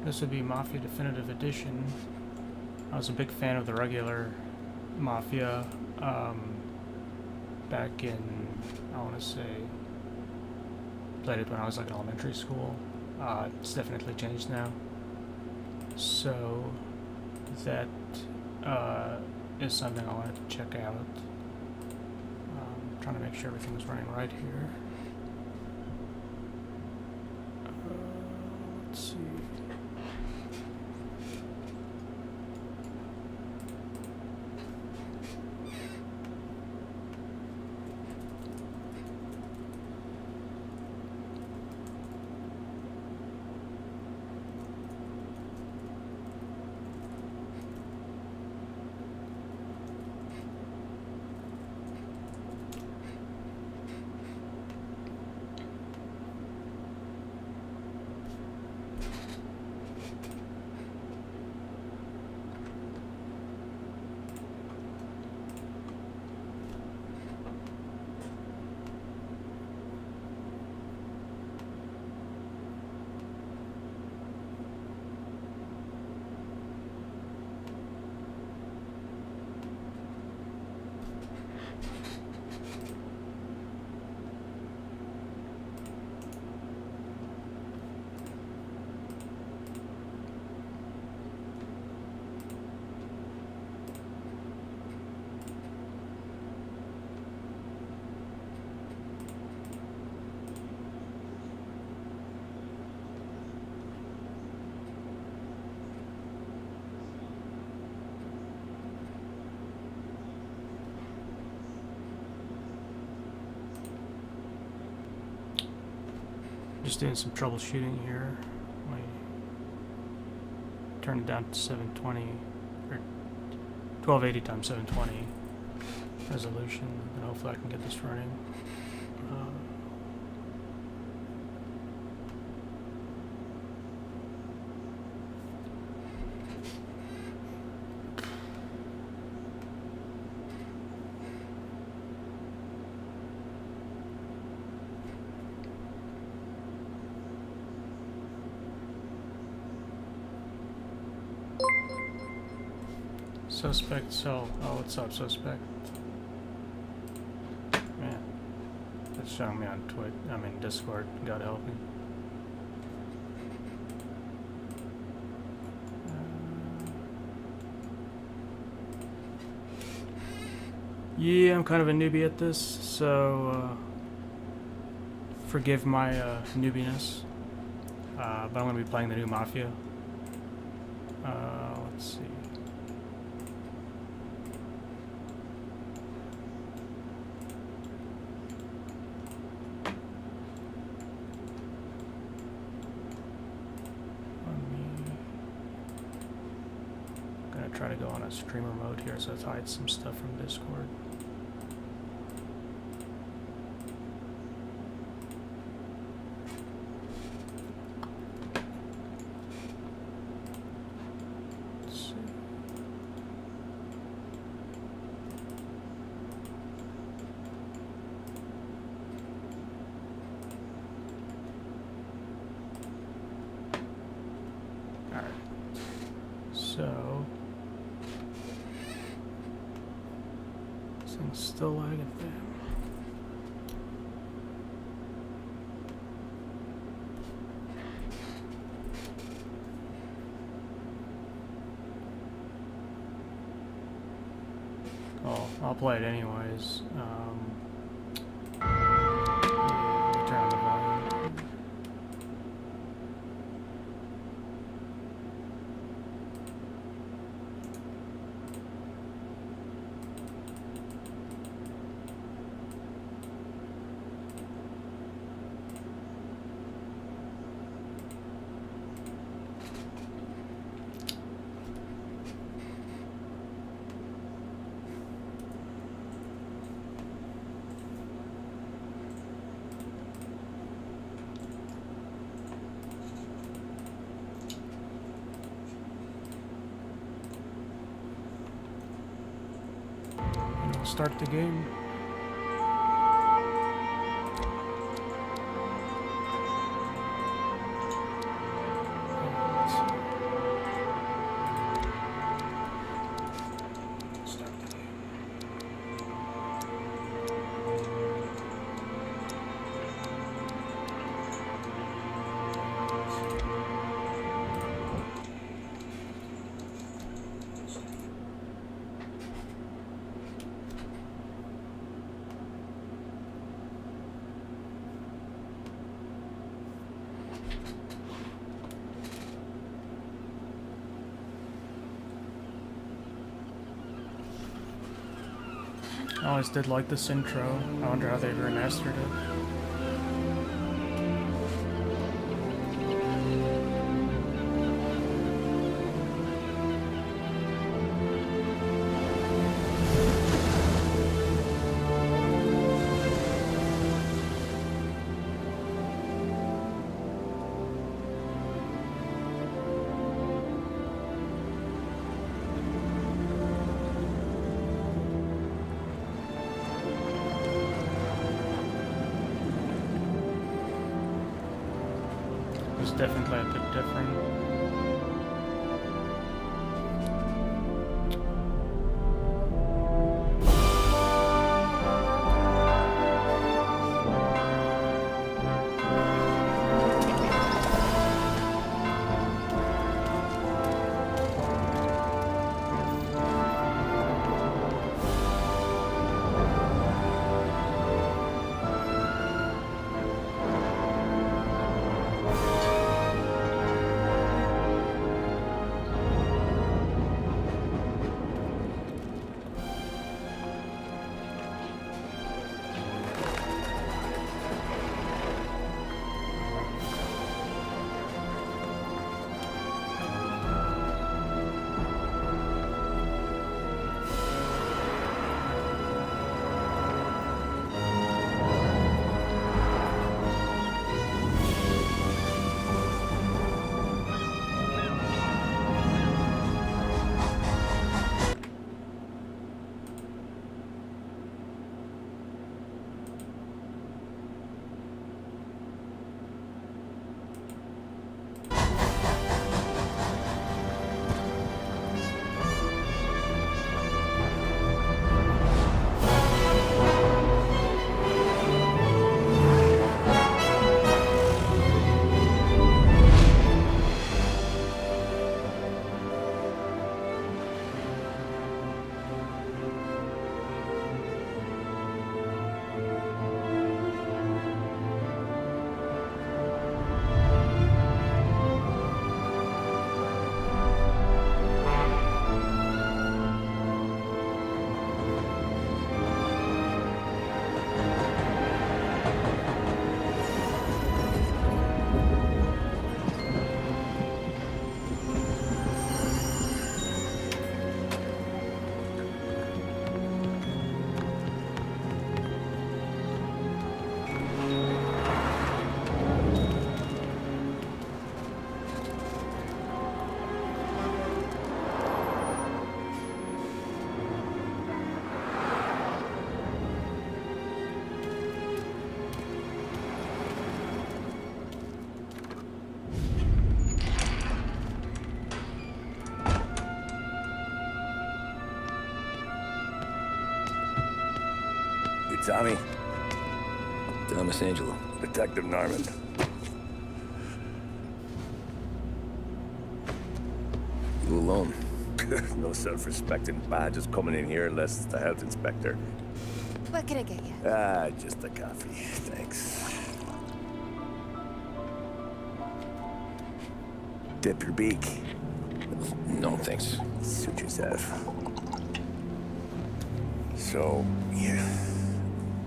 This would be Mafia Definitive Edition. I was a big fan of the regular Mafia back in, I want to say, played it when I was like in elementary school. It's definitely changed now. So that is something I wanted to check out. Trying to make sure everything's running right here. Let's see. Just doing some troubleshooting here. I turned it down to 720 or 1280 times 720 resolution, and hopefully I can get this running. Suspect cell. Oh, what's up, suspect? Man, it's showing me on Twitch. I mean Discord. God help me. Yeah, I'm kind of a newbie at this, so forgive my newbiness. But I'm going to be playing the new Mafia. Let's see. Try to go on a streamer mode here so it hides some stuff from Discord. Let's see. All right. So thing's still lagging there. Oh, I'll play it anyways. Yeah, turn on the volume. Start the game. Let's see. I always did like this intro. I wonder how they remastered it. It's definitely a bit different. Tommy. Thomas Angelo. Detective Norman. You alone? No self-respecting badges coming in here unless it's the health inspector. What can I get you? Just a coffee. Thanks. Dip your beak. No, thanks. Suit yourself. So, you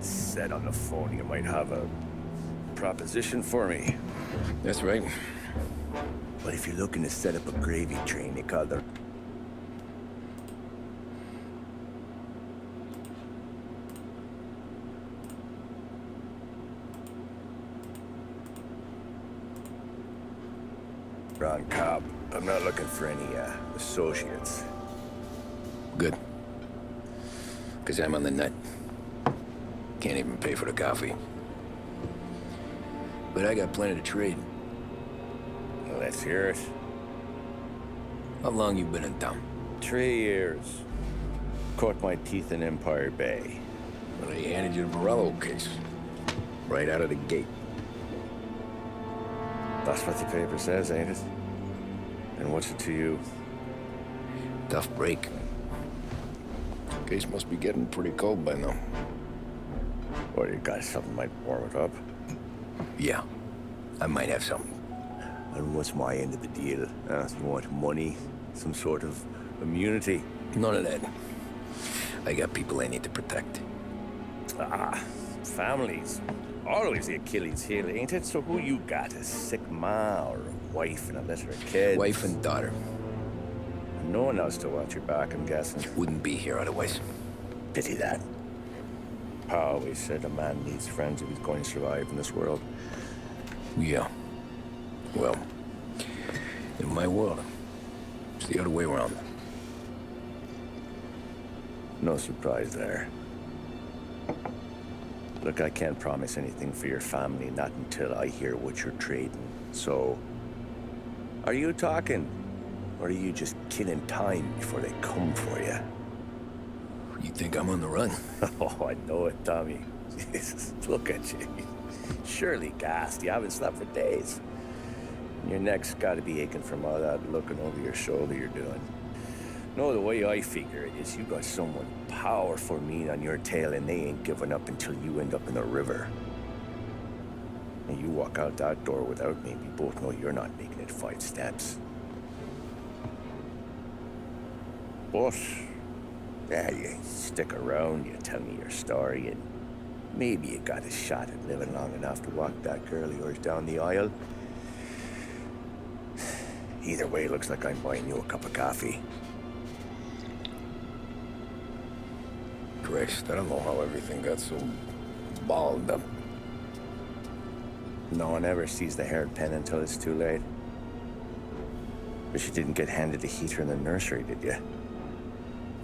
said on the phone you might have a proposition for me. That's right. But if you're looking to set up a gravy train, you call the... Wrong cop. I'm not looking for any, associates. Good. Because I'm on the nut. Can't even pay for the coffee. But I got plenty to trade. Well, let's hear it. How long you been in town? 3 years. Caught my teeth in Empire Bay. Well, they handed you the Morello case. Right out of the gate. That's what the paper says, ain't it? And what's it to you? Tough break. Case must be getting pretty cold by now. Or you got something might warm it up? Yeah, I might have something. And what's my end of the deal? You want money? Some sort of immunity? None of that. I got people I need to protect. Ah, families. Always the Achilles heel, ain't it? So who you got? A sick ma or a wife and a litter of kids? Wife and daughter. No one else to watch your back, I'm guessing. Wouldn't be here otherwise. Pity that. Pa always said a man needs friends if he's going to survive in this world. Yeah. Well, in my world, it's the other way around. No surprise there. Look, I can't promise anything for your family, not until I hear what you're trading. So, are you talking? Or are you just killing time before they come for you? You think I'm on the run? Oh, I know it, Tommy. Jesus, look at you. Surely gassed. You haven't slept for days. Your neck's got to be aching from all that looking over your shoulder you're doing. No, the way I figure it is you got someone powerful mean on your tail and they ain't giving up until you end up in the river. And you walk out that door without me, we both know you're not making it 5 steps. But, yeah, you stick around, you tell me your story, and maybe you got a shot at living long enough to walk that girl of yours down the aisle. Either way, looks like I'm buying you a cup of coffee. Christ, I don't know how everything got so balled up. No one ever sees the haired pen until it's too late. But you didn't get handed a heater in the nursery, did you?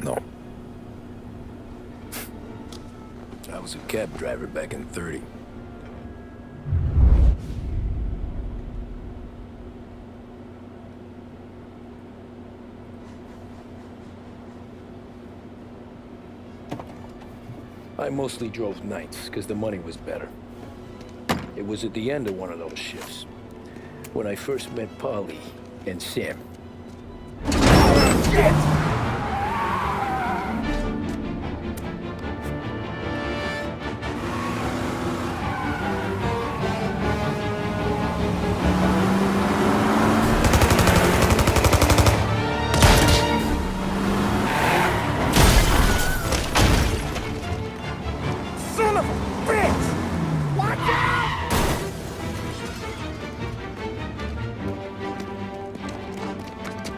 No. I was a cab driver back in 30. I mostly drove nights, because the money was better. It was at the end of one of those shifts, when I first met Polly and Sam. Son of a bitch! Watch out!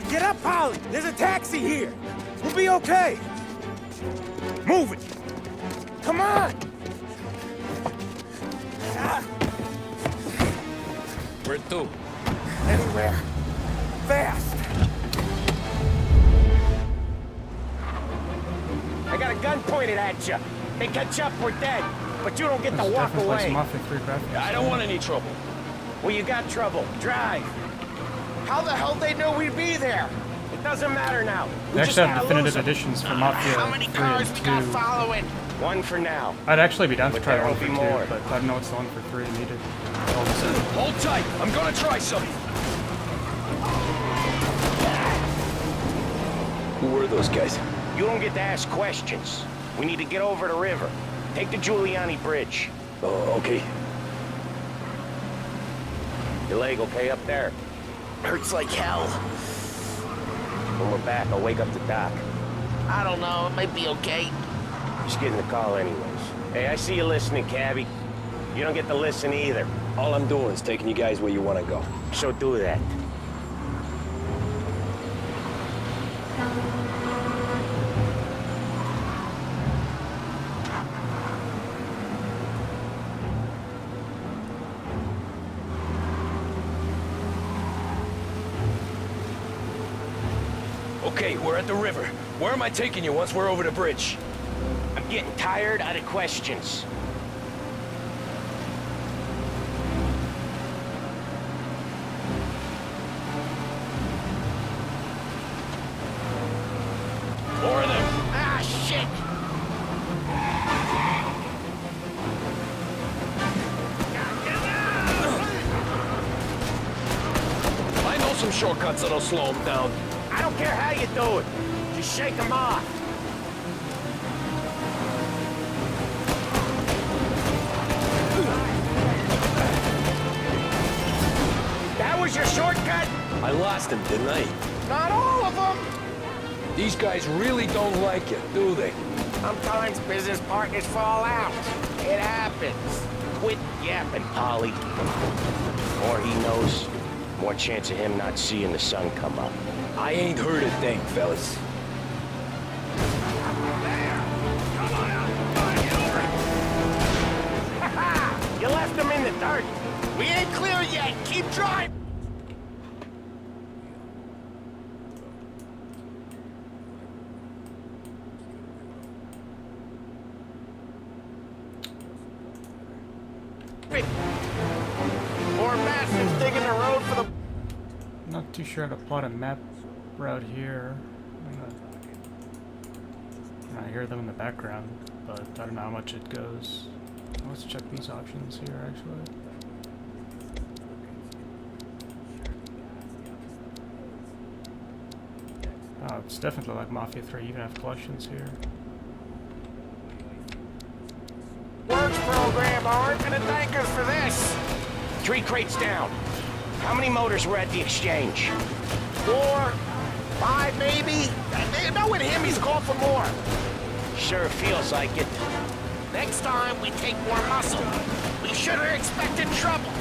Get up, Polly! There's a taxi here! We'll be okay! Move it! Come on! Ah. Where to? Anywhere. Fast! I got a gun pointed at you. They catch up, we're dead. But you don't get to walk away. Mafia 3 graphics. I don't want any trouble. Well, you got trouble. Drive. How the hell they know we'd be there? It doesn't matter now. They actually have definitive editions for Mafia 3 and 2. following? One for now. I'd actually be down to But try there one will for be 2, more. but I don't know what's the one for 3 needed. All of a sudden. Hold tight. I'm gonna try something. Who were those guys? You don't get to ask questions. We need to get over the river. Take the Giuliani Bridge. Oh, okay. Your leg okay up there? Hurts like hell. When we're back, I'll wake up the doc. I don't know. It might be okay. Just getting the call anyways. Hey, I see you listening, cabbie. You don't get to listen either. All I'm doing is taking you guys where you want to go. So do that. Okay, we're at the river. Where am I taking you once we're over the bridge? I'm getting tired out of questions. More of them. Ah, shit! I know some shortcuts that'll slow them down. I don't care how you do it. Just shake them off. That was your shortcut? I lost him, didn't I? Not all of them. These guys really don't like you, do they? Sometimes business partners fall out. It happens. Quit yapping, Polly. More he knows, more chance of him not seeing the sun come up. I ain't heard a thing, fellas. There! Come on out! You left him in the dirt. We ain't clear yet. Keep driving. More bastards digging the road for the... Not too sure how to plot a map route here. I hear them in the background, but I don't know how much it goes. Let's check these options here, actually. Oh, it's definitely like Mafia 3, you even have collections here. Works program aren't gonna thank us for this. 3 crates down. How many motors were at the exchange? 4, 5 maybe? Knowing him, he's called for more. Sure feels like it. Next time we take more muscle. We should have expected trouble.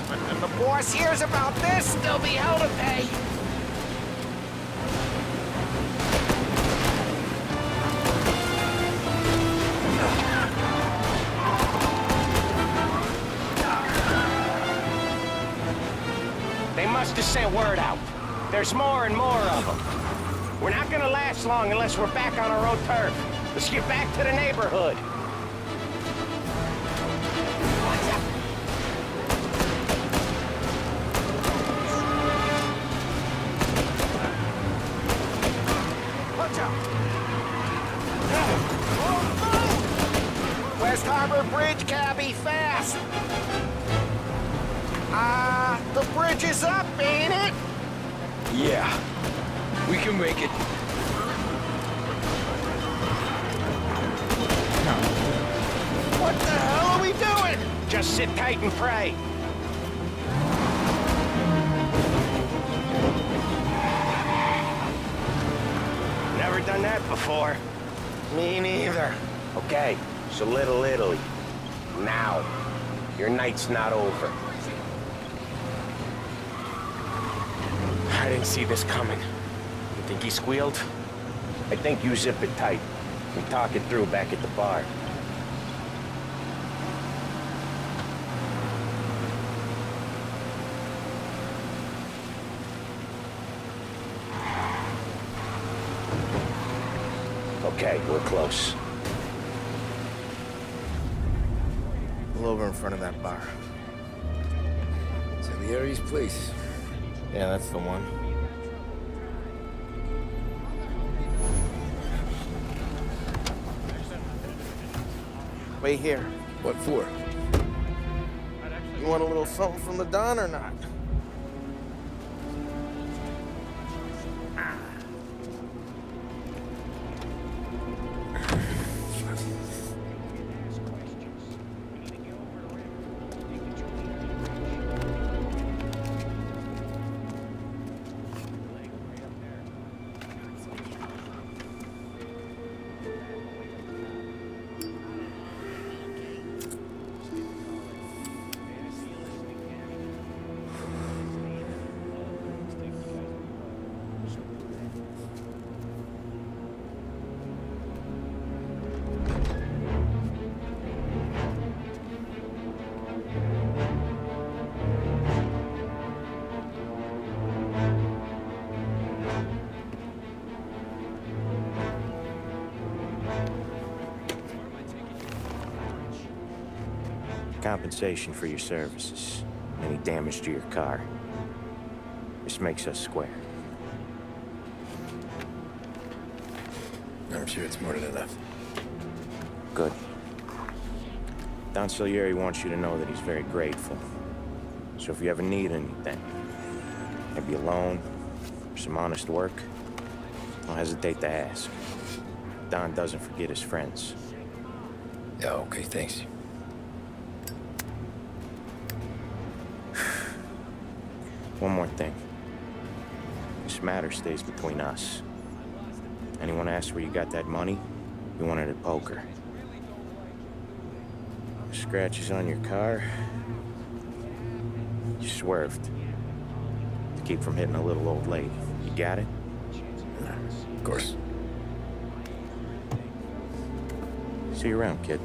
But when the boss hears about this, there'll be hell to pay. They must have sent word out. There's more and more of them. We're not gonna last long unless we're back on our own turf. Let's get back to the neighborhood. Watch out! West Harbor Bridge, cabby, fast! The bridge is up, ain't it? Yeah, we can make it. What the hell are we doing? Just sit tight and pray. Never done that before. Me neither. Okay, so Little Italy. Now. Your night's not over. I didn't see this coming. You think he squealed? I think you zip it tight. We talk it through back at the bar. Okay, we're close. Pull over in front of that bar. Salieri's place. Yeah, that's the one. Wait here. What for? You want a little something from the Don or not? Compensation for your services. Any damage to your car. This makes us square. I'm sure it's more than enough. Good. Don Salieri wants you to know that he's very grateful. So if you ever need anything, maybe a loan, or some honest work, don't hesitate to ask. Don doesn't forget his friends. Yeah, okay, thanks. One more thing. This matter stays between us. Anyone asks where you got that money, You wanted at poker. Scratches on your car. You swerved. To keep from hitting a little old lady. You got it? Of course. See you around, kid.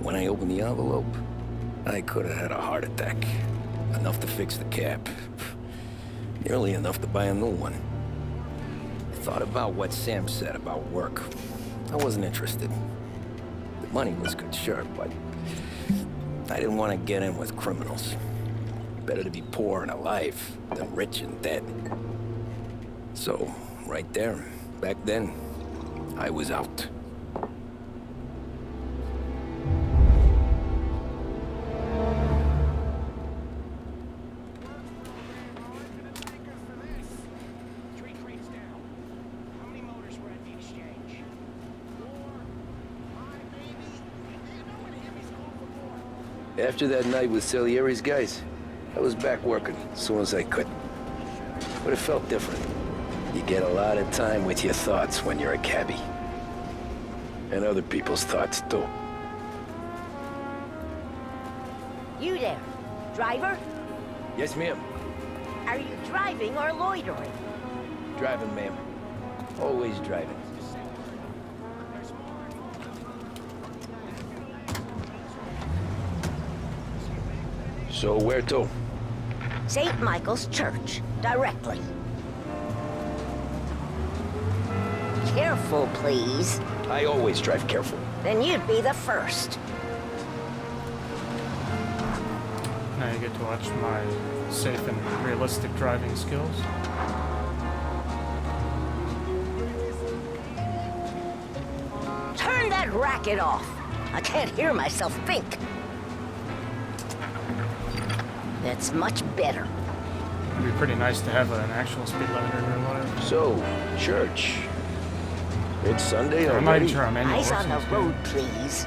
When I opened the envelope, I could have had a heart attack. Enough to fix the cab. Nearly enough to buy a new one. I thought about what Sam said about work. I wasn't interested. The money was good, sure, but I didn't want to get in with criminals. Better to be poor and alive than rich and dead. So, right there, back then, I was out. After that night with Salieri's guys, I was back working as soon as I could. But it felt different. You get a lot of time with your thoughts when you're a cabbie. And other people's thoughts, too. You there, driver? Yes, ma'am. Are you driving or loitering? Driving, ma'am. Always driving. So where to? St. Michael's Church, directly. Careful, please. I always drive careful. Then you'd be the first. Now you get to watch my safe and realistic driving skills. Turn that racket off. I can't hear myself think. That's much better. It'd be pretty nice to have an actual speed limit in real life. So, church. It's Sunday I'm not even already? sure how many Eyes on the horses road, please.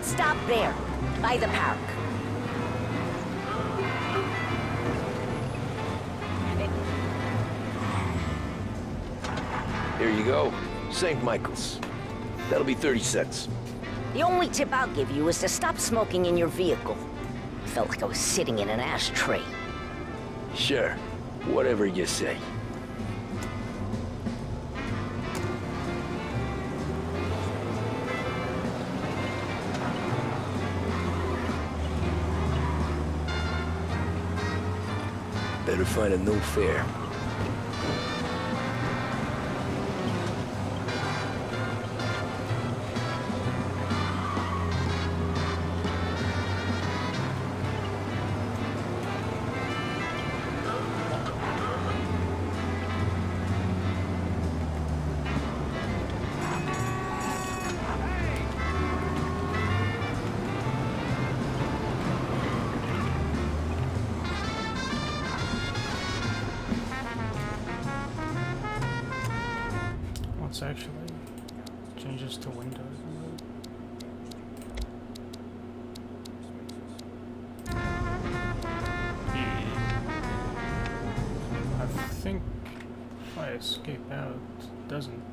Stop there, by the park. Here you go. St. Michael's. That'll be 30 cents. The only tip I'll give you is to stop smoking in your vehicle. I felt like I was sitting in an ashtray. Sure. Whatever you say. Better find a new fare. Let's actually changes to Windows. I think if I escape out, it doesn't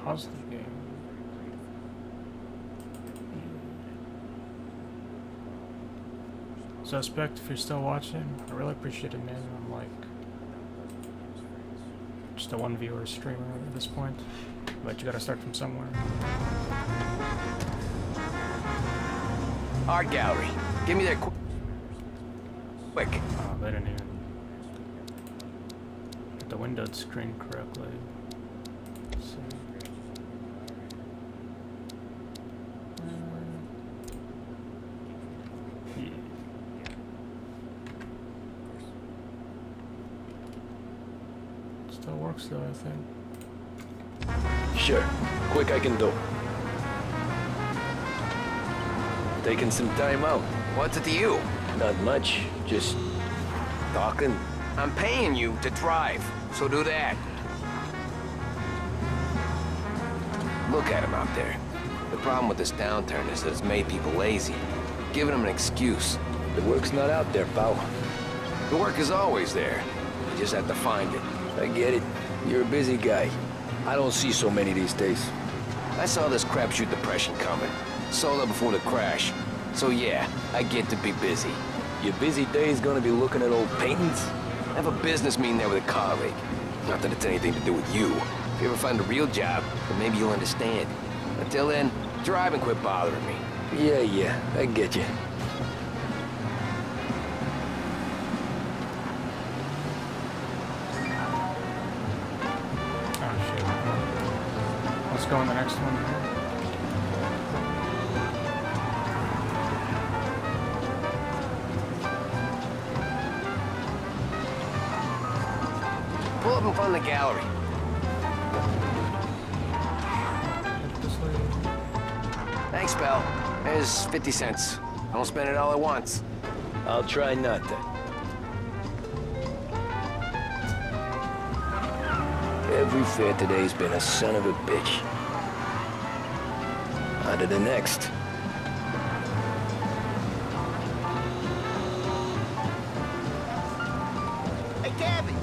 pause the game. Suspect, if you're still watching, I really appreciate it, man. I'm like just a one viewer streamer at this point, but you gotta start from somewhere. Art gallery. Give me that. Quick. Oh, they didn't even get the windowed screen correctly. Let's see. Yeah. Still works though, I think. Sure. Quick I can do. Taking some time out. What's it to you? Not much. Just talking. I'm paying you to drive, so do that. Look at him out there. The problem with this downturn is that it's made people lazy, giving them an excuse. The work's not out there, pal. The work is always there. You just have to find it. I get it. You're a busy guy. I don't see so many these days. I saw this crapshoot depression coming. Sold up before the crash. So yeah, I get to be busy. Your busy day's gonna be looking at old paintings? I have a business meeting there with a colleague. Not that it's anything to do with you. If you ever find a real job, then maybe you'll understand. Until then, drive and quit bothering me. Yeah, I get you. Oh shit. Let's go on the next one here. Pull up in front of the gallery. This way. Thanks, pal. There's 50 cents. I won't spend it all at once. I'll try not to. Every fare today's been a son of a bitch. On to the next. Hey, Gabby!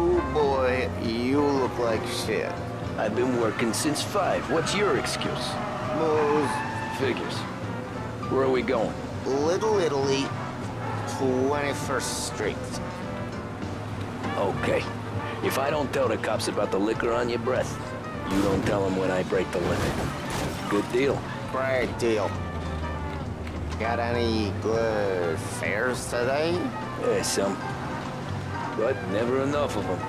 Oh boy, you look like shit. I've been working since 5. What's your excuse? Moose, Figures. Where are we going? Little Italy, 21st Street. Okay. If I don't tell the cops about the liquor on your breath, you don't tell them when I break the limit. Good deal. Great deal. Got any good fares today? Yeah, some. But never enough of them.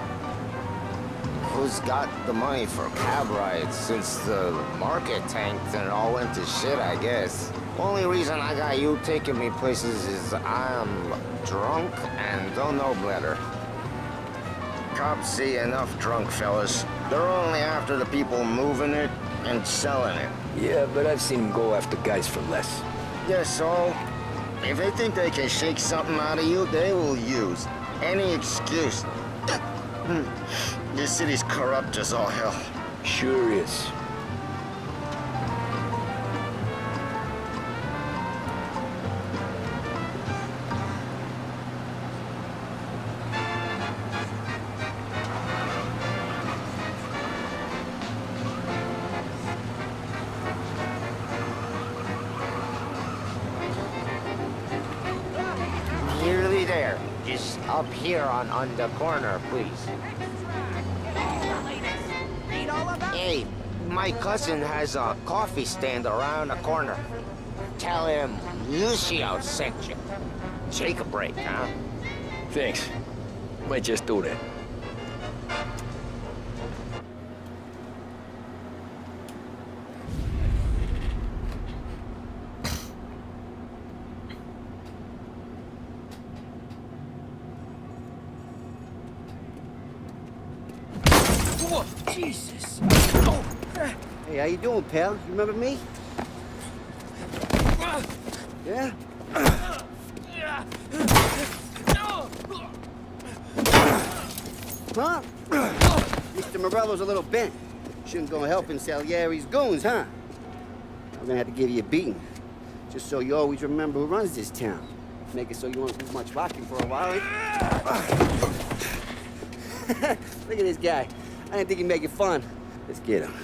Who's got the money for cab rides since the market tanked and it all went to shit, I guess? Only reason I got you taking me places is I'm drunk and don't know better. Cops see enough drunk fellas. They're only after the people moving it and selling it. Yeah, but I've seen them go after guys for less. Yeah, so if they think they can shake something out of you, they will use any excuse. This city's corrupt as all hell. Sure is. Nearly there. Just up here on the corner, please. Hey, my cousin has a coffee stand around the corner. Tell him Lucio sent you. Take a break, huh? Thanks. Might just do that. Jesus! Hey, how you doing, pal? You remember me? Yeah? Huh? Mr. Morello's a little bent. Shouldn't go helping Salieri's goons, huh? I'm gonna have to give you a beating. Just so you always remember who runs this town. Make it so you won't do much walking for a while. Look at this guy. I didn't think he'd make it fun. Let's get him.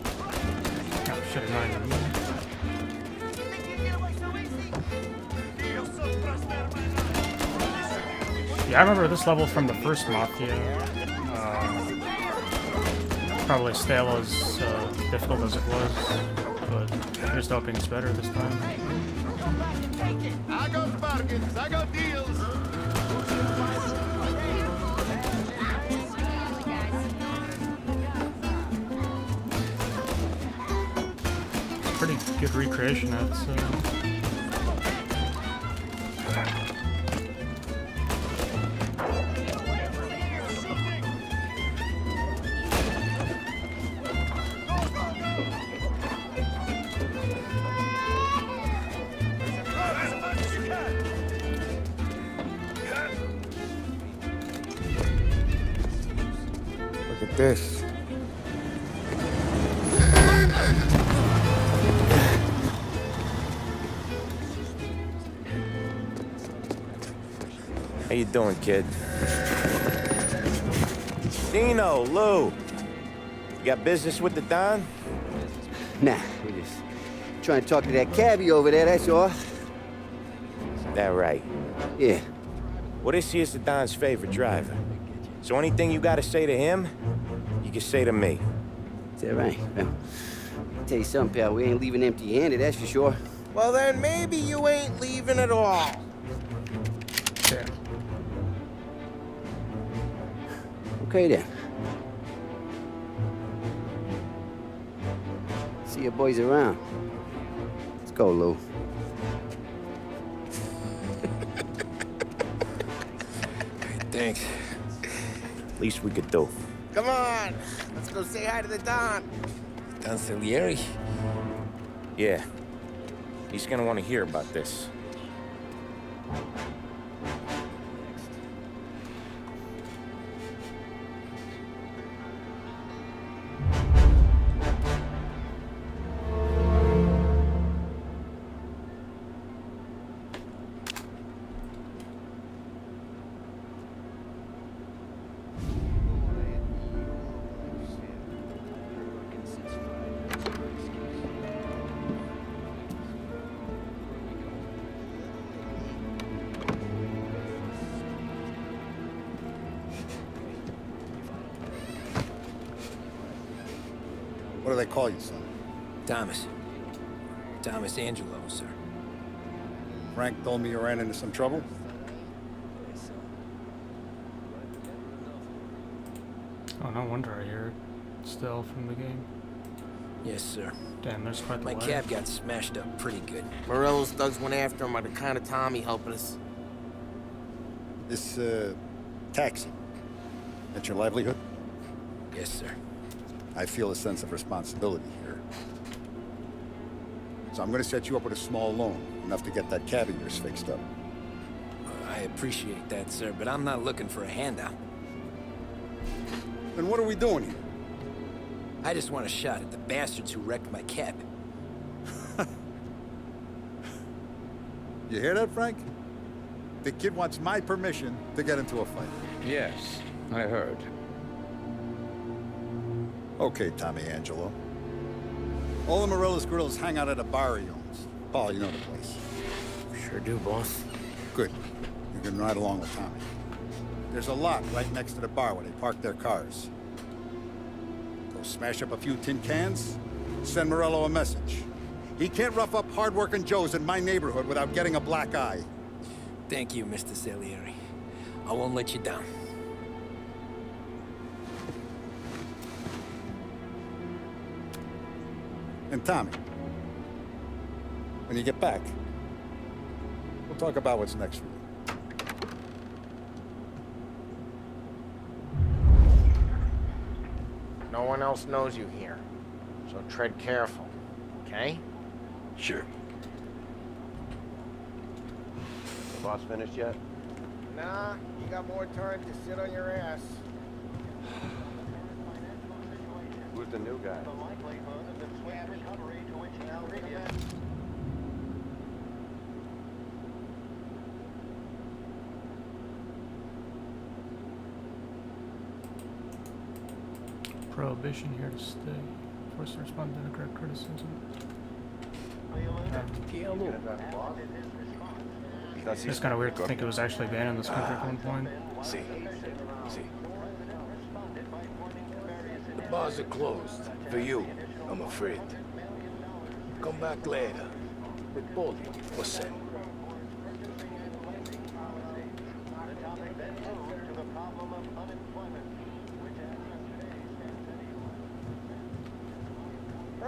Oh shit, I'm not even moving. Yeah, I remember this level from the first Mafia. Probably still as difficult as it was, but here's hoping it's better this time. I got bargains, I got deals. Pretty good recreation, I'd say. Look at this. How you doing, kid? Dino, Lou. You got business with the Don? Nah, we just trying to talk to that cabbie over there, that's all. That right. Yeah. Well, this here's the Don's favorite driver. So anything you gotta say to him, you can say to me. Is that right? Well, I'll tell you something, pal. We ain't leaving empty-handed, that's for sure. Well, then maybe you ain't leaving at all. Yeah. Okay, then. See your boys around. Let's go, Lou. Thanks. Least we could do. Come on, let's go say hi to the Don. Don Salieri? Yeah. He's gonna want to hear about this. What do they call you, son? Thomas. Thomas Angelo, sir. Frank told me you ran into some trouble? Oh, no wonder I hear it still from the game. Yes, sir. Damn, there's quite the My lag. cab got smashed up pretty good. Morello's thugs went after him by the kind of Tommy helping us. This, taxi. That's your livelihood? Yes, sir. I feel a sense of responsibility here. So I'm gonna set you up with a small loan, enough to get that cab of yours fixed up. I appreciate that, sir, but I'm not looking for a handout. Then what are we doing here? I just want a shot at the bastards who wrecked my cab. You hear that, Frank? The kid wants my permission to get into a fight. Yes, I heard. Okay, Tommy Angelo. All the Morello's girls hang out at a bar he owns. Paul, you know the place. Sure do, boss. Good. You can ride along with Tommy. There's a lot right next to the bar where they park their cars. Go smash up a few tin cans, send Morello a message. He can't rough up hard-working Joes in my neighborhood without getting a black eye. Thank you, Mr. Salieri. I won't let you down. And Tommy, when you get back, we'll talk about what's next for you. No one else knows you here, so tread careful, okay? Sure. The boss finished yet? Nah, you got more time to sit on your ass. Who's the new guy? Prohibition here to stay. Forced to respond to incorrect criticism. It's kind of weird to think it was actually banned in this country at one point. See. The bars are closed. For you, I'm afraid. Come back later. With Polly or Sam.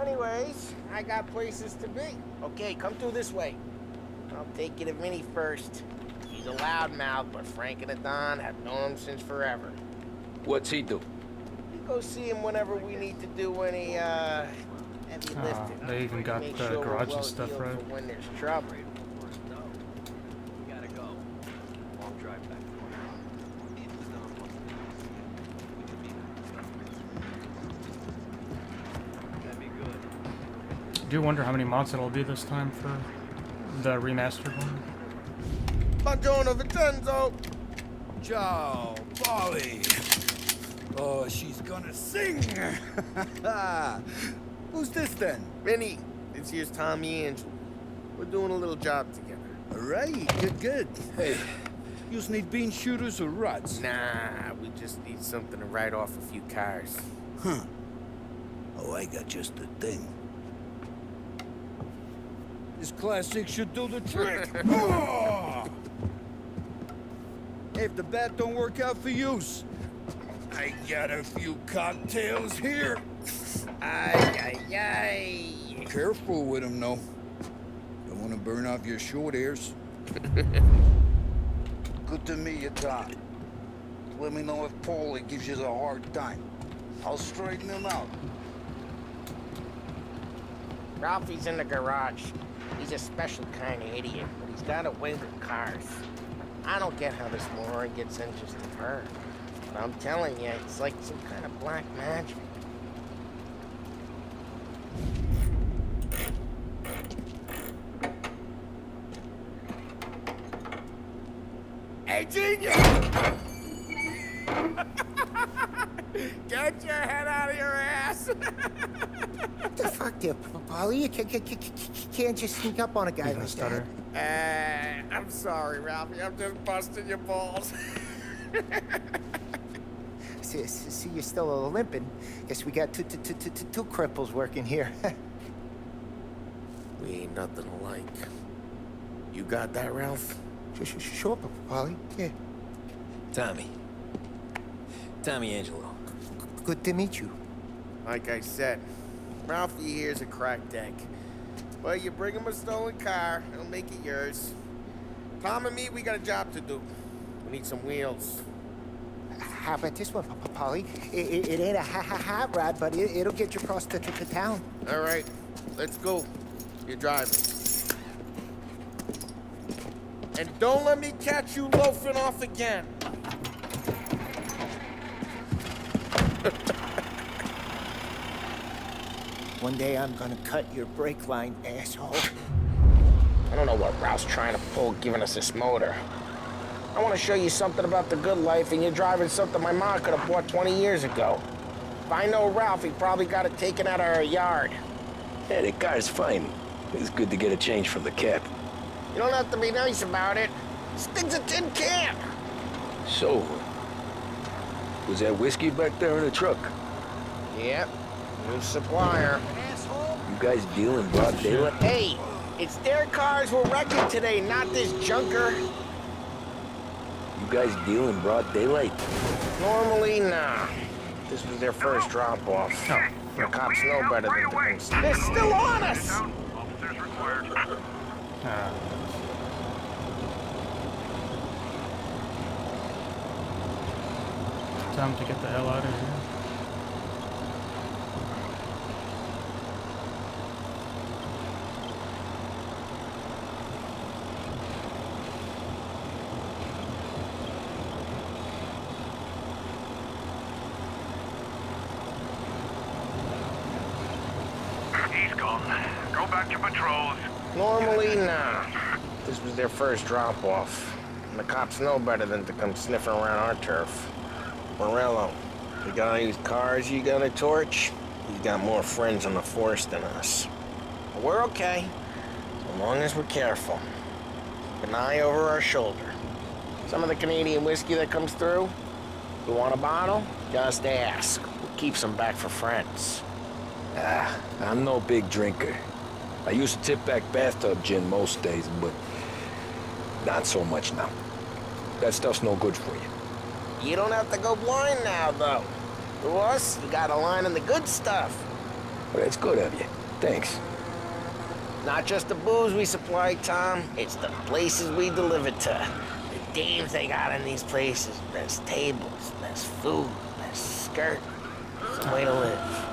Anyways, I got places to be. Okay, come through this way. I'll take you to Vinny first. He's a loudmouth, but Frank and the Don have known him since forever. What's he do? We go see him whenever we need to do any, heavy lifting. They even got Make the sure we're garage and well stuff, heeled right? for when there's trouble. Gotta go. Long drive back. That'd be good. I do wonder how many mods it'll be this time for the remastered one. Buongiorno, Vincenzo. Ciao, Polly. Oh, she's gonna sing. Who's this then? Vinny, this here's Tommy Angelo. We're doing a little job together. All right, good. Hey, you need bean shooters or rods? Nah, we just need something to write off a few cars. Huh. Oh, I got just the thing. This classic should do the trick. Oh! If the bat don't work out for use, I got a few cocktails here. Ay. Careful with them, though. Don't want to burn off your short hairs. Good to meet you, Tom. Let me know if Paulie gives you the hard time. I'll straighten him out. Ralphie's in the garage. He's a special kind of idiot, but he's got a way with cars. I don't get how this moron gets interested in her. But I'm telling you, it's like some kind of black magic. Hey, genius! Get your head out of your ass! What the fuck there, Polly? You can't just sneak up on a guy like Stutter. that. I'm sorry, Ralphie. I'm just busting your balls. See, you're still limping. Guess we got two cripples working here. We ain't nothing alike. You got that, Ralph? Sure, Polly. Yeah. Tommy Angelo. Good to meet you. Like I said, Ralphie here's a cracked deck. But you bring him a stolen car, he'll make it yours. Tom and me, we got a job to do. We need some wheels. How about this one, Polly? It ain't a hot rod, but it'll get you across to town. All right, let's go. You're driving. And don't let me catch you loafing off again. One day I'm gonna cut your brake line, asshole. I don't know what Ralph's trying to pull giving us this motor. I want to show you something about the good life, and you're driving something my mom could have bought 20 years ago. If I know Ralph, he probably got it taken out of our yard. Yeah, the car's fine. It's good to get a change from the cap. You don't have to be nice about it. This thing's a tin can. So, was that whiskey back there in the truck? Yep, new supplier. You guys deal in broad daylight? Hey, it's their cars we're wrecking today, not this junker. You guys deal in broad daylight? Normally, nah. This was their first drop-off. Oh. The cops know better than to come. They're still on us! Time to get the hell out of here. He's gone. Go back to patrols. Normally, nah. This was their first drop-off. And the cops know better than to come sniffing around our turf. Morello, you got any cars you got a torch? He's got more friends on the force than us. But we're okay, so long as we're careful. an eye over our shoulder. Some of the Canadian whiskey that comes through, you want a bottle? Just ask. We'll keep some back for friends. I'm no big drinker. I used to tip back bathtub gin most days, but not so much now. That stuff's no good for you. You don't have to go blind now, though. To us, you got a line on the good stuff. Well, that's good of you. Thanks. Not just the booze we supply, Tom. It's the places we deliver to. The dames they got in these places. Best tables, best food, best skirt. Some way to live.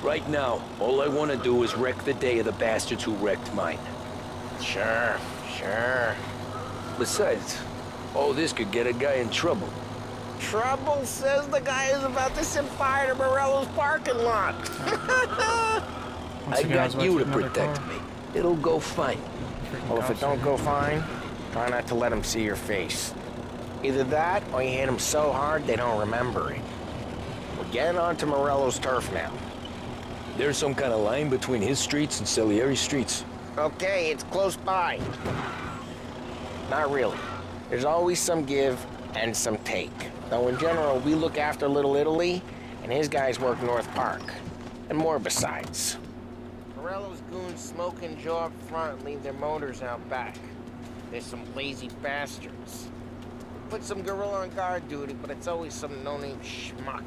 Right now, all I want to do is wreck the day of the bastards who wrecked mine. Sure. Besides, all this could get a guy in trouble. Trouble, says the guy who's about to set fire to Morello's parking lot. I got you to protect me. It'll go fine. Well, if it don't go fine, try not to let them see your face. Either that, or you hit them so hard they don't remember it. We're getting onto Morello's turf now. There's some kind of line between his streets and Salieri's streets. Okay, it's close by. Not really. There's always some give and some take. Though in general, we look after Little Italy, and his guys work North Park. And more besides. Morello's goons smoke and jaw up front and leave their motors out back. There's some lazy bastards. Put some gorilla on guard duty, but it's always some no-name schmuck.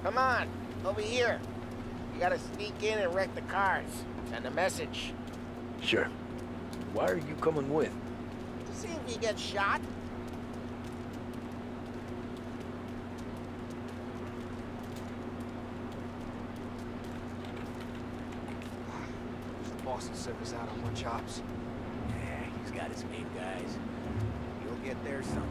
Come on, over here. You gotta sneak in and wreck the cars. Send a message. Sure. Why are you coming with? To see if you get shot. The boss will serve us out on more jobs. Yeah, he's got his main guys. You'll get there someday.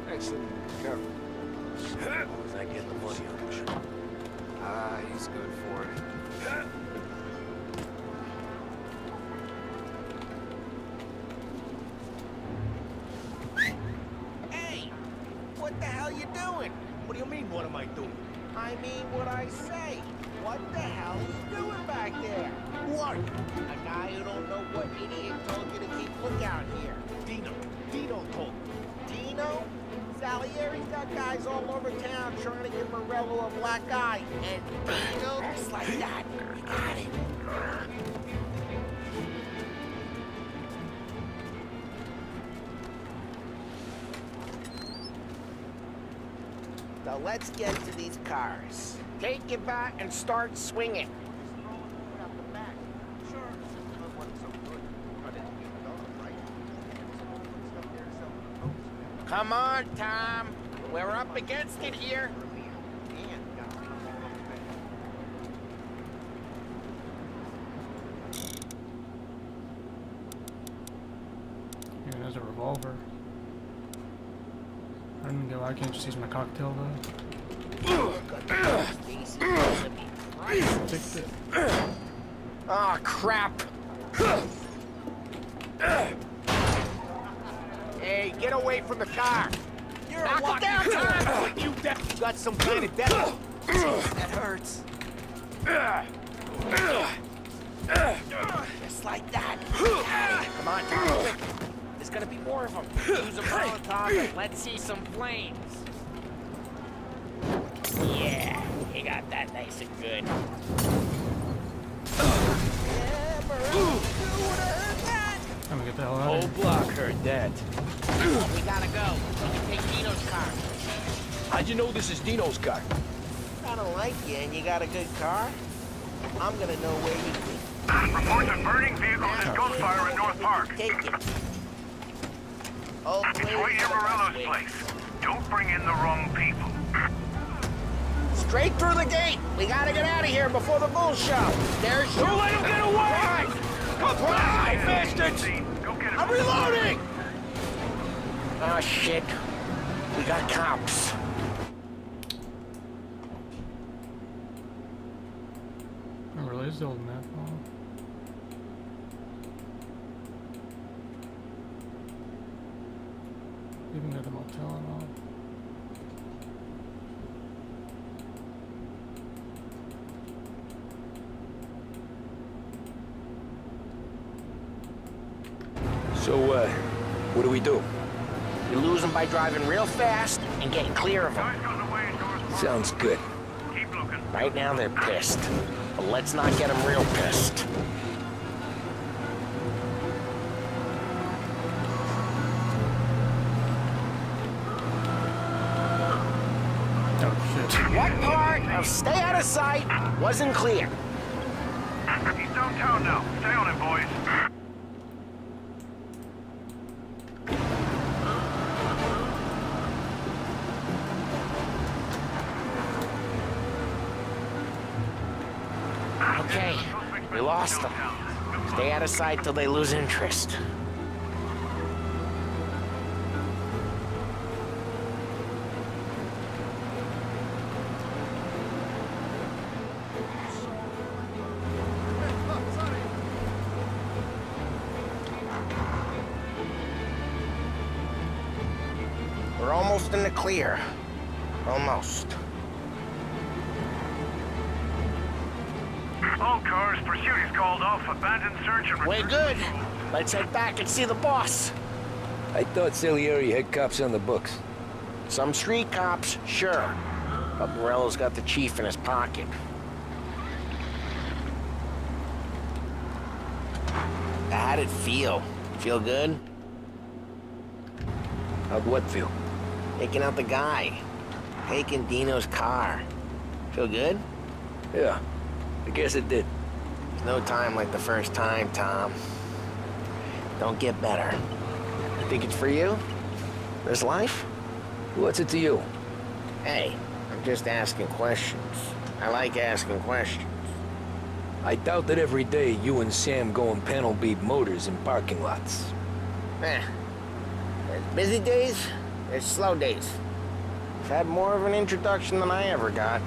Excellent. Careful. As I get the money on him. He's good for it. Hey! What the hell you doing? What do you mean, what am I doing? I mean what I say. What the hell you doing back there? What? A guy who don't know what idiot told you to keep lookout here. Dino told me. Dino? Salieri's got guys all over town trying to give Morello a black eye. And Dino, just like that. You got it. So let's get to these cars. Take your bat and start swinging. Come on, Tom. We're up against it here. Yeah, there's a revolver. I don't know, I can't just use my cocktail though. Take this. Oh, crap. Hey, get away from the car. You're knock it down, Tom. You got some kind of devil. That hurts. Just like that. Come on, Tom, quick. There's gonna be more of them. Use a Molotov and let's see some flames. Yeah, he got that nice and good. Yeah, Morello, who would've heard that? I'm gonna get the hell out Whole of here. block heard that. We gotta go. We can take Dino's car. How'd you know this is Dino's car? I don't like you and you got a good car. I'm gonna know where you live. Reports of burning vehicles and gunfire in North Park. Take it. Oh, It's right near Morello's place. Don't bring in the wrong people. Straight through the gate. We gotta get out of here before the bulls show. There's you. Don't let him get away! Comply, bastards! Go get him. I'm reloading! Oh, shit. We got cops. Oh, really? Is the old map on? Even got the motel and all. So, what do we do? You lose them by driving real fast and getting clear of them. Guys got away indoors. Sounds good. Keep looking. Right now, they're pissed. But let's not get them real pissed. Oh shit. What part of stay out of sight wasn't clear? He's downtown now. Stay on him, boys. Okay, we lost them. Stay out of sight till they lose interest. We're almost in the clear. Almost. All cars, pursuit is called off. Abandoned search and We're good. Let's head back and see the boss. I thought Salieri had cops on the books. Some street cops, sure. But Morello's got the chief in his pocket. How'd it feel? Feel good? How'd what feel? Taking out the guy. Taking Dino's car. Feel good? Yeah, I guess it did. There's no time like the first time, Tom. Don't get better. You think it's for you? This life? What's it to you? Hey, I'm just asking questions. I like asking questions. I doubt that every day you and Sam go and panel beat motors in parking lots. There's busy days, there's slow days. I've had more of an introduction than I ever got.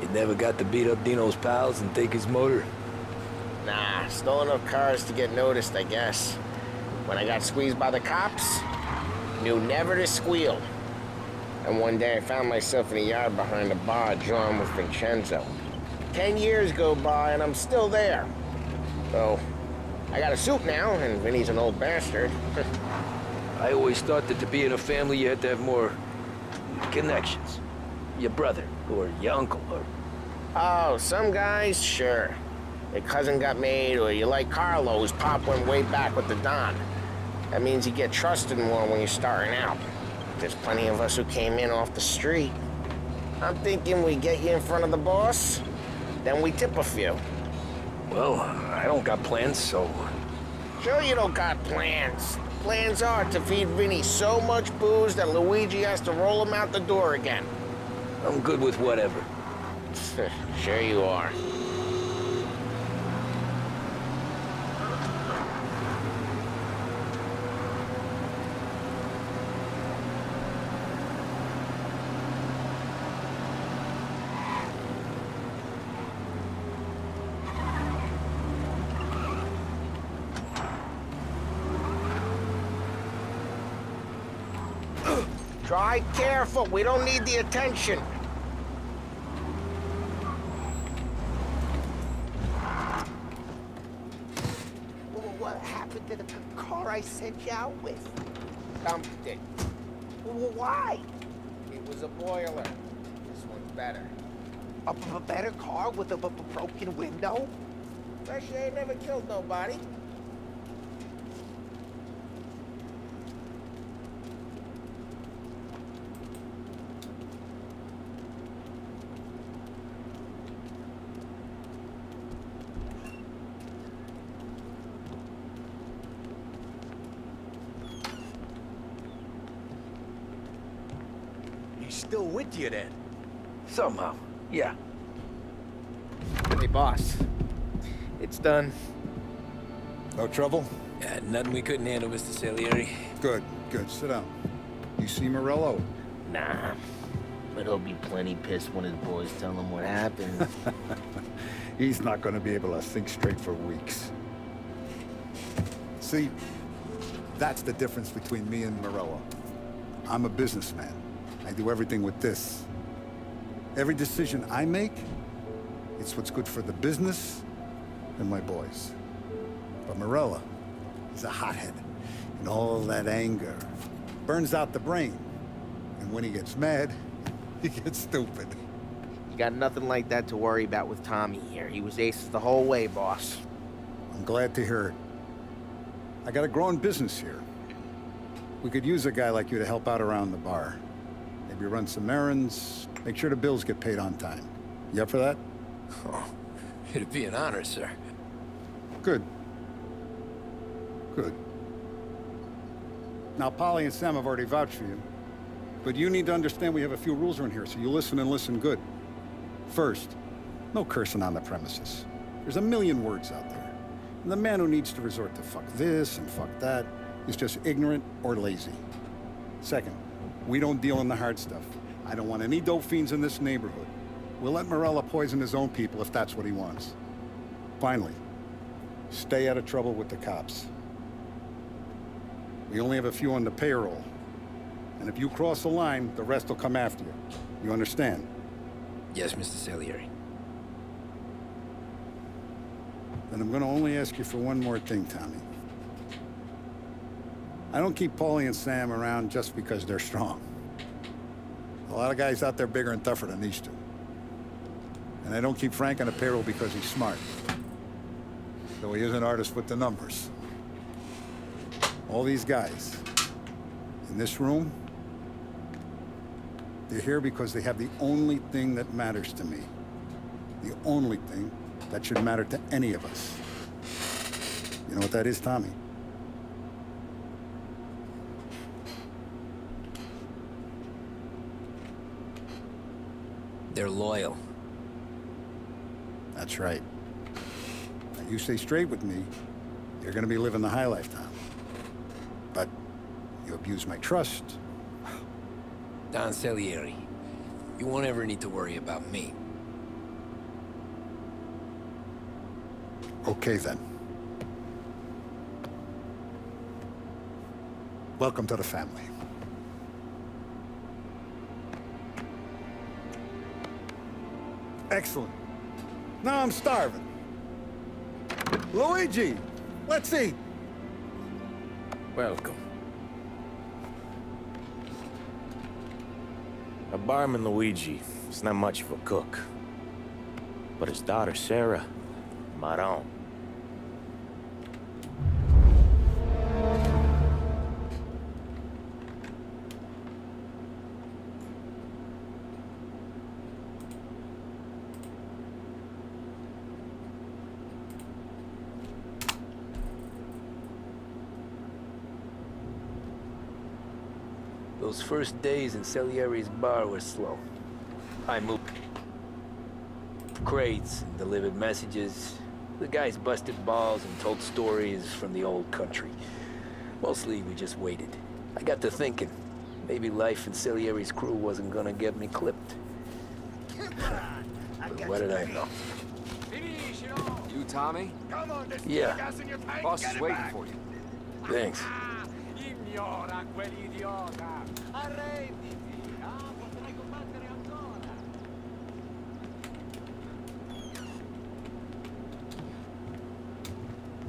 You never got to beat up Dino's pals and take his motor? Nah, stole enough cars to get noticed, I guess. When I got squeezed by the cops, knew never to squeal. And one day I found myself in a yard behind a bar drawn with Vincenzo. 10 years go by and I'm still there. So, I got a suit now, and Vinny's an old bastard. I always thought that to be in a family you had to have more connections. Your brother, or your uncle, or... Oh, some guys, sure. Your cousin got made, or you like Carlo, whose pop went way back with the Don. That means you get trusted more when you're starting out. There's plenty of us who came in off the street. I'm thinking we get you in front of the boss, then we tip a few. Well, I don't got plans, so... Sure you don't got plans. Plans are to feed Vinny so much booze that Luigi has to roll him out the door again. I'm good with whatever. Sure you are. Drive careful, we don't need the attention. What happened to the car I sent you out with? Dumped it. Why? It was a boiler. This one's better. A better car with a broken window? Fresh air never killed nobody. He's still with you then? Somehow. Yeah. Hey, boss. It's done. No trouble? Yeah, nothing we couldn't handle, Mr. Salieri. Good, good. Sit down. You see Morello? Nah. But he'll be plenty pissed when his boys tell him what happened. He's not going to be able to think straight for weeks. See, that's the difference between me and Morello. I'm a businessman. I do everything with this. Every decision I make, it's what's good for the business and my boys. But Morello, he's a hothead. And all that anger burns out the brain. And when he gets mad, he gets stupid. You got nothing like that to worry about with Tommy here. He was aces the whole way, boss. I'm glad to hear it. I got a growing business here. We could use a guy like you to help out around the bar. Maybe run some errands, make sure the bills get paid on time. You up for that? Oh, it'd be an honor, sir. Good. Good. Now, Polly and Sam have already vouched for you. But you need to understand we have a few rules around here, so you listen and listen good. First, no cursing on the premises. There's a million words out there. And the man who needs to resort to fuck this and fuck that is just ignorant or lazy. Second, we don't deal in the hard stuff. I don't want any dope fiends in this neighborhood. We'll let Morello poison his own people if that's what he wants. Finally, stay out of trouble with the cops. We only have a few on the payroll. And if you cross the line, the rest will come after you. You understand? Yes, Mr. Salieri. Then I'm gonna only ask you for one more thing, Tommy. I don't keep Paulie and Sam around just because they're strong. A lot of guys out there bigger and tougher than these two. And I don't keep Frank on the payroll because he's smart. Though he is an artist with the numbers. All these guys in this room, they're here because they have the only thing that matters to me. The only thing that should matter to any of us. You know what that is, Tommy? They're loyal. That's right. Now, you stay straight with me, you're gonna be living the high life, Tom. But you abuse my trust. Don Salieri, you won't ever need to worry about me. Okay, then. Welcome to the family. Excellent. Now I'm starving. Luigi, let's eat. Welcome. A barman Luigi is not much of a cook. But his daughter Sarah, Maron. Those first days in Salieri's bar were slow. I moved crates and delivered messages. The guys busted balls and told stories from the old country. Mostly we just waited. I got to thinking, maybe life in Salieri's crew wasn't gonna get me clipped. But what did I know? You, Tommy? Yeah. Boss is waiting for you. Thanks.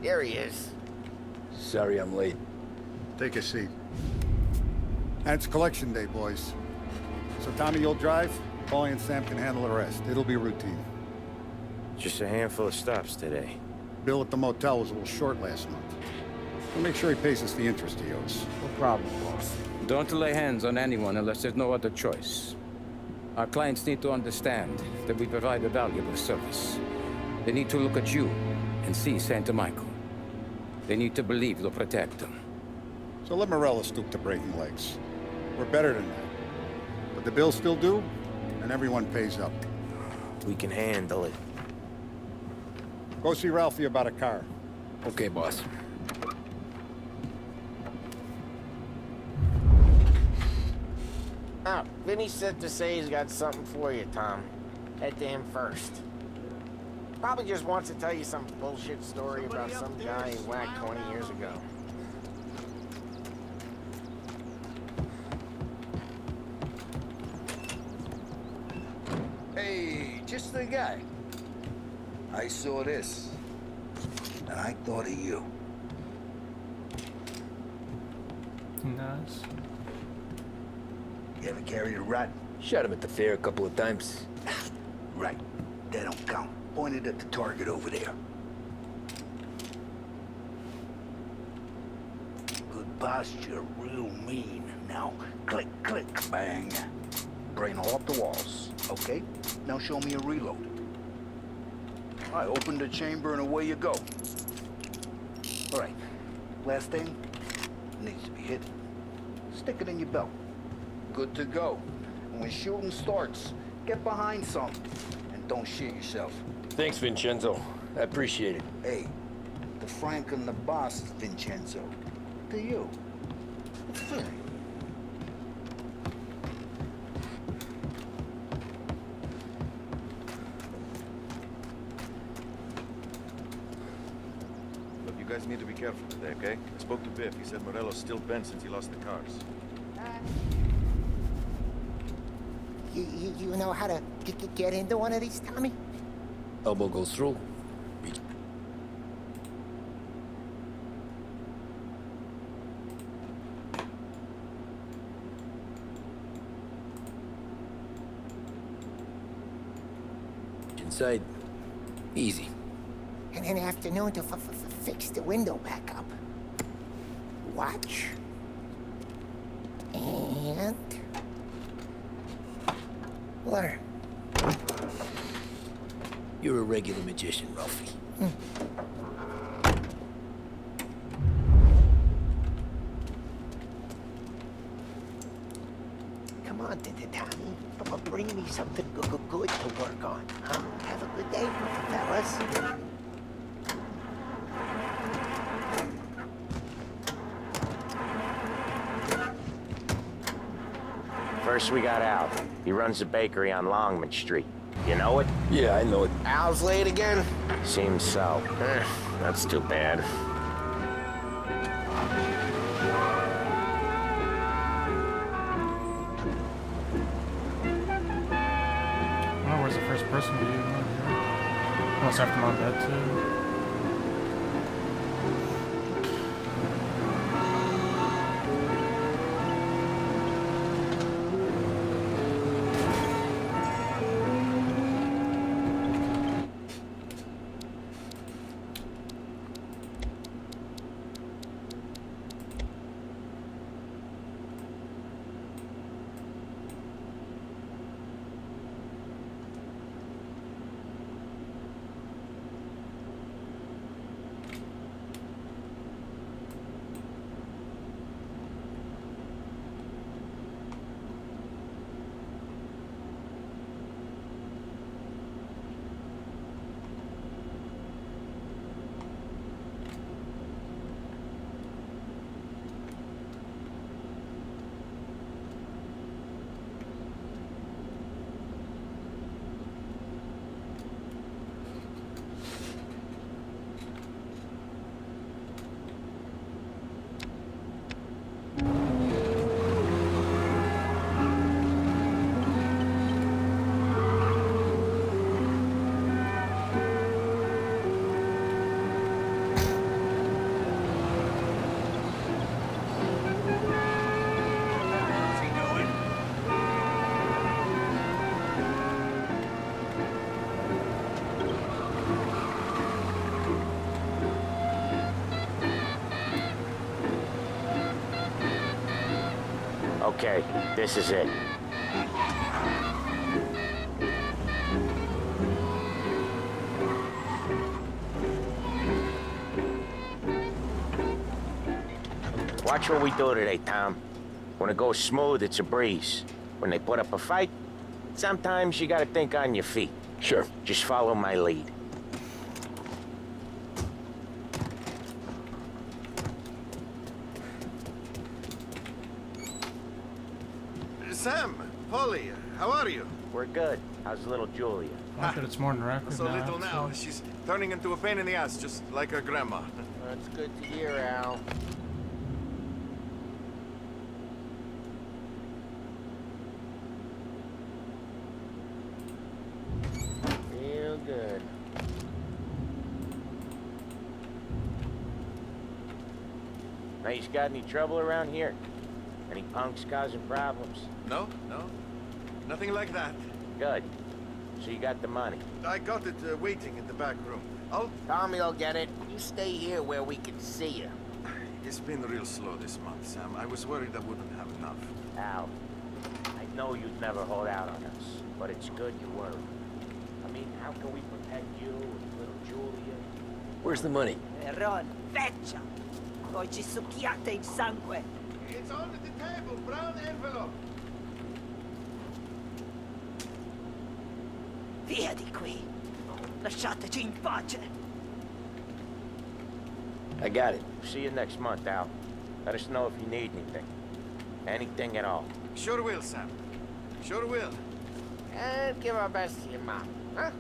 There he is. Sorry I'm late. Take a seat. And it's collection day, boys. So Tommy, you'll drive. Paulie and Sam can handle the rest. It'll be routine. Just a handful of stops today. Bill at the motel was a little short last month. We'll make sure he pays us the interest he owes. No problem, boss. Don't lay hands on anyone unless there's no other choice. Our clients need to understand that we provide a valuable service. They need to look at you and see Santa Michael. They need to believe you'll protect them. So let Morello stoop to breaking legs. We're better than that. But the bill's still due, and everyone pays up. We can handle it. Go see Ralphie about a car. Okay, boss. Oh, Vinny said to say he's got something for you, Tom. Head to him first. Probably just wants to tell you some bullshit story about some guy he whacked 20 years ago. Hey, just the guy. I saw this, and I thought of you. Nice. You ever carried a rat? Shot him at the fair a couple of times. Right. That don't count. Pointed at the target over there. Good posture, real mean. Now, click, click, bang. Brain all up the walls. Okay, now show me a reload. I open the chamber and away you go. All right, last thing, needs to be hit. Stick it in your belt. Good to go. And when shooting starts, get behind something and don't shit yourself. Thanks, Vincenzo. I appreciate it. Hey, the Frank and the boss is Vincenzo. To you. It's fair. Look, you guys need to be careful today, okay? I spoke to Biff. He said Morello's still bent since he lost the cars. You know how to get into one of these, Tommy? Elbow goes through. Reach. Inside. Easy. And an afternoon to fix the window back up. Watch. And... learn. You're a regular magician, Ralphie. Come on, Tommy. Bring me something good to work on. Huh? Have a good day, fellas. First we got Al. He runs a bakery on Longman Street. You know it? Yeah, I know it. Al's late again? Seems so. That's too bad. I don't know where's the first person view. Unless after I'm on bed too. Okay, this is it. Watch what we do today, Tom. When it goes smooth, it's a breeze. When they put up a fight, sometimes you gotta think on your feet. Sure. Just follow my lead. Sam, Polly, how are you? We're good. How's little Julia? Not that it's more than record So now. little now. She's turning into a pain in the ass, just like her grandma. That's good to hear, Al. Feel good. Now, you got any trouble around here? Any punks causing problems? No, no. Nothing like that. Good. So you got the money. I got it waiting in the back room. Tommy will get it. You stay here where we can see you. It's been real slow this month, Sam. I was worried I wouldn't have enough. Al, I know you'd never hold out on us, but it's good you were. I mean, how can we protect you and little Julia? Where's the money? Ron, feccia! Poi ci succhiate il sangue! It's on the table, brown envelope. Via di qui! Lasciateci in pace! I got it. See you next month, Al. Let us know if you need anything. Anything at all. Sure will, Sam. Sure will. And give our best to your mom, huh?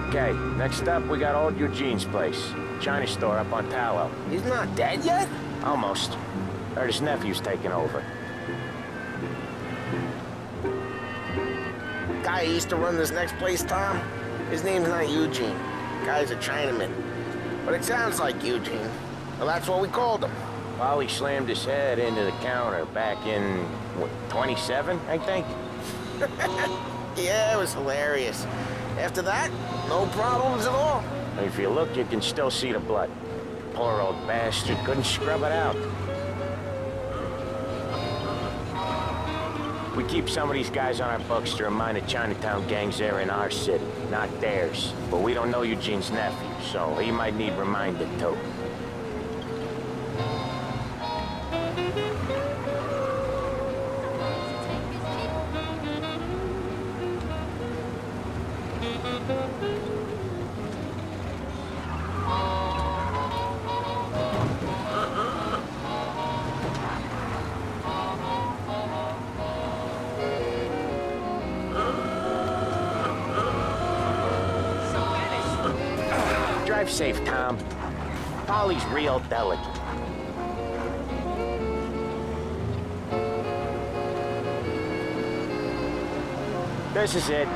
Okay, next up we got old Eugene's place. China store up on Tallow. He's not dead yet? Almost. Heard his nephew's taking over. Guy who used to run this next place, Tom? His name's not Eugene. Guy's a Chinaman. But it sounds like Eugene. Well, that's what we called him. Polly slammed his head into the counter back in, what, 27, I think? Yeah, it was hilarious. After that, no problems at all. If you look, you can still see the blood. Poor old bastard couldn't scrub it out. We keep some of these guys on our books to remind the Chinatown gangs they're in our city, not theirs. But we don't know Eugene's nephew, so he might need reminded too. Drive safe, Tom. Polly's real delicate. This is it.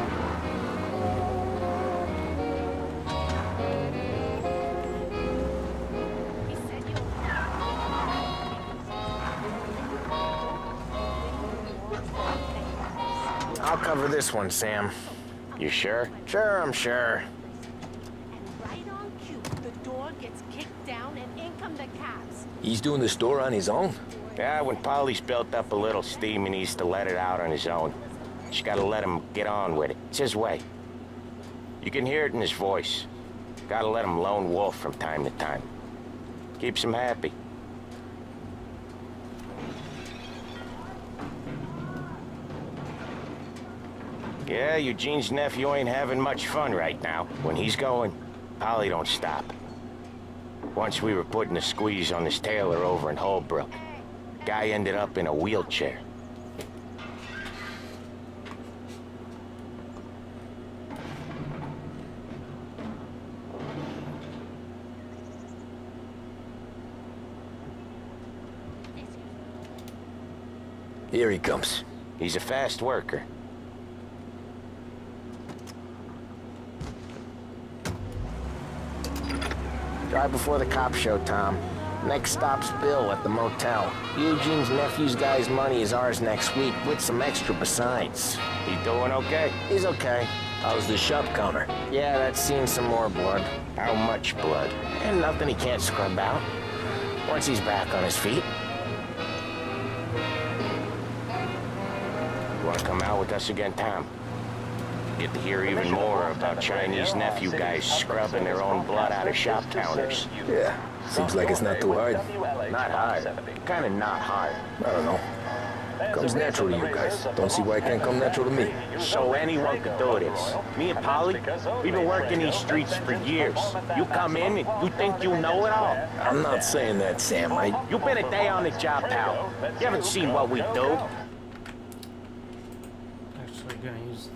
I'll cover this one, Sam. You sure? Sure, I'm sure. Right on cue, the door gets kicked down and in come the cabs. He's doing the store on his own? Yeah, when Polly's built up a little steam, he needs to let it out on his own. Just gotta let him get on with it. It's his way. You can hear it in his voice. Gotta let him lone wolf from time to time. Keeps him happy. Yeah, Eugene's nephew ain't having much fun right now. When he's going, Polly don't stop. Once we were putting a squeeze on this tailor over in Holbrook. Guy ended up in a wheelchair. Here he comes. He's a fast worker. Drive before the cops show, Tom. Next stop's Bill at the motel. Eugene's nephew's guy's money is ours next week, with some extra besides. He doing okay? He's okay. How's the shop counter? Yeah, that's seen some more blood. How much blood? And nothing he can't scrub out. Once he's back on his feet. out with us again, Tom. Get to hear even more about Chinese nephew guys scrubbing their own blood out of shop counters. Yeah, seems like it's not too hard. Not hard. Kinda not hard. I don't know. Comes natural to you guys. Don't see why it can't come natural to me. So anyone could do this. Me and Polly, we've been working these streets for years. You come in and you think you know it all. I'm not saying that, Sam. You've been a day on the job, pal. You haven't seen what we do. Actually gonna use